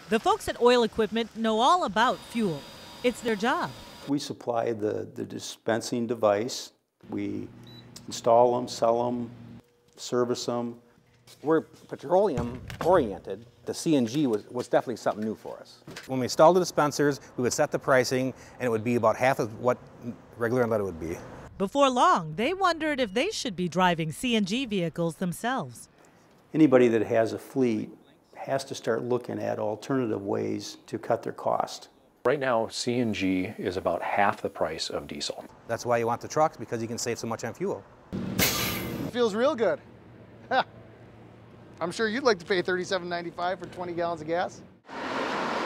The folks at Oil Equipment know all about fuel. It's their job. We supply the dispensing device. We install them, sell them, service them. We're petroleum oriented. The CNG was definitely something new for us. When we installed the dispensers, we would set the pricing and it would be about half of what regular unleaded would be. Before long, they wondered if they should be driving CNG vehicles themselves. Anybody that has a fleet has to start looking at alternative ways to cut their cost. Right now, CNG is about half the price of diesel. That's why you want the trucks, because you can save so much on fuel. It feels real good. I'm sure you'd like to pay $37.95 for 20 gallons of gas.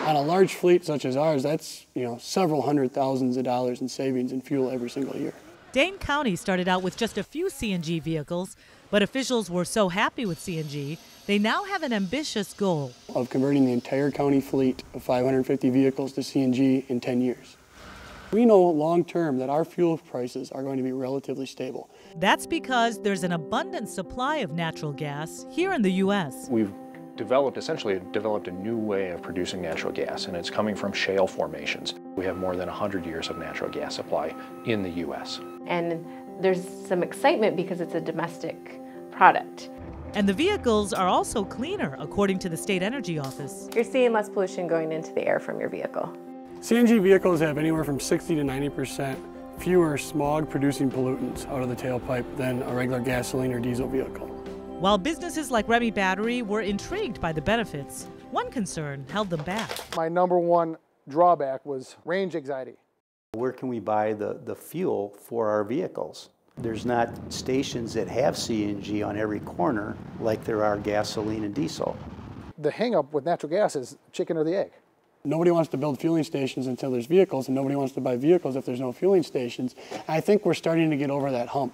On a large fleet such as ours, that's several hundred thousands of dollars in savings in fuel every single year. Dane County started out with just a few CNG vehicles, but officials were so happy with CNG, they now have an ambitious goal of converting the entire county fleet of 550 vehicles to CNG in 10 years. We know long term that our fuel prices are going to be relatively stable. That's because there's an abundant supply of natural gas here in the U.S. We've essentially developed a new way of producing natural gas, and it's coming from shale formations. We have more than 100 years of natural gas supply in the U.S. And there's some excitement because it's a domestic product. And the vehicles are also cleaner, according to the State Energy Office. You're seeing less pollution going into the air from your vehicle. CNG vehicles have anywhere from 60 to 90% fewer smog-producing pollutants out of the tailpipe than a regular gasoline or diesel vehicle. While businesses like Remy Battery were intrigued by the benefits, one concern held them back. My number one drawback was range anxiety. Where can we buy the fuel for our vehicles? There's not stations that have CNG on every corner like there are gasoline and diesel. The hang-up with natural gas is chicken or the egg. Nobody wants to build fueling stations until there's vehicles, and nobody wants to buy vehicles if there's no fueling stations. I think we're starting to get over that hump.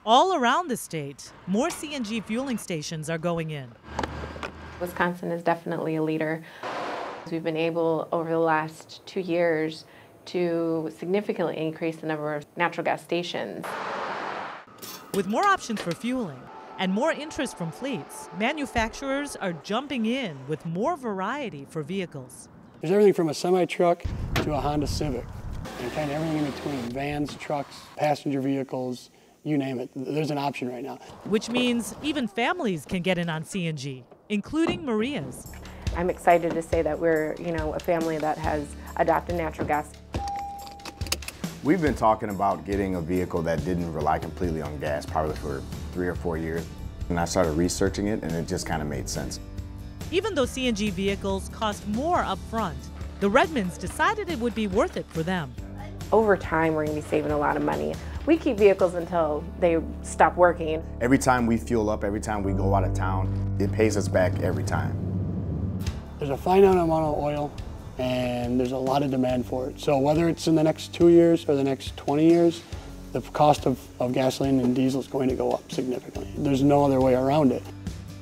All around the state, more CNG fueling stations are going in. Wisconsin is definitely a leader. We've been able, over the last 2 years, to significantly increase the number of natural gas stations. With more options for fueling and more interest from fleets, manufacturers are jumping in with more variety for vehicles. There's everything from a semi-truck to a Honda Civic, and kind of everything in between, vans, trucks, passenger vehicles, you name it. There's an option right now. Which means even families can get in on CNG, including Maria's. I'm excited to say that we're, a family that has adopted natural gas. We've been talking about getting a vehicle that didn't rely completely on gas probably for 3 or 4 years. And I started researching it, and it just kind of made sense. Even though CNG vehicles cost more up front, the Redmonds decided it would be worth it for them. Over time, we're going to be saving a lot of money. We keep vehicles until they stop working. Every time we fuel up, every time we go out of town, it pays us back every time. There's a finite amount of oil, and there's a lot of demand for it. So whether it's in the next 2 years or the next 20 years, the cost of gasoline and diesel is going to go up significantly. There's no other way around it.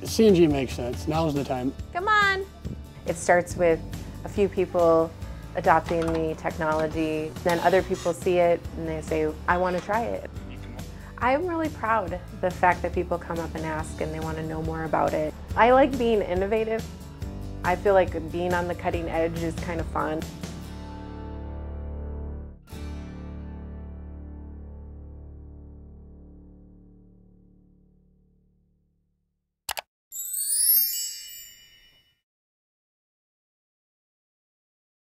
CNG makes sense. Now's the time. Come on! It starts with a few people adopting the technology, then other people see it and they say, I want to try it. I'm really proud of the fact that people come up and ask and they want to know more about it. I like being innovative. I feel like being on the cutting edge is kind of fun.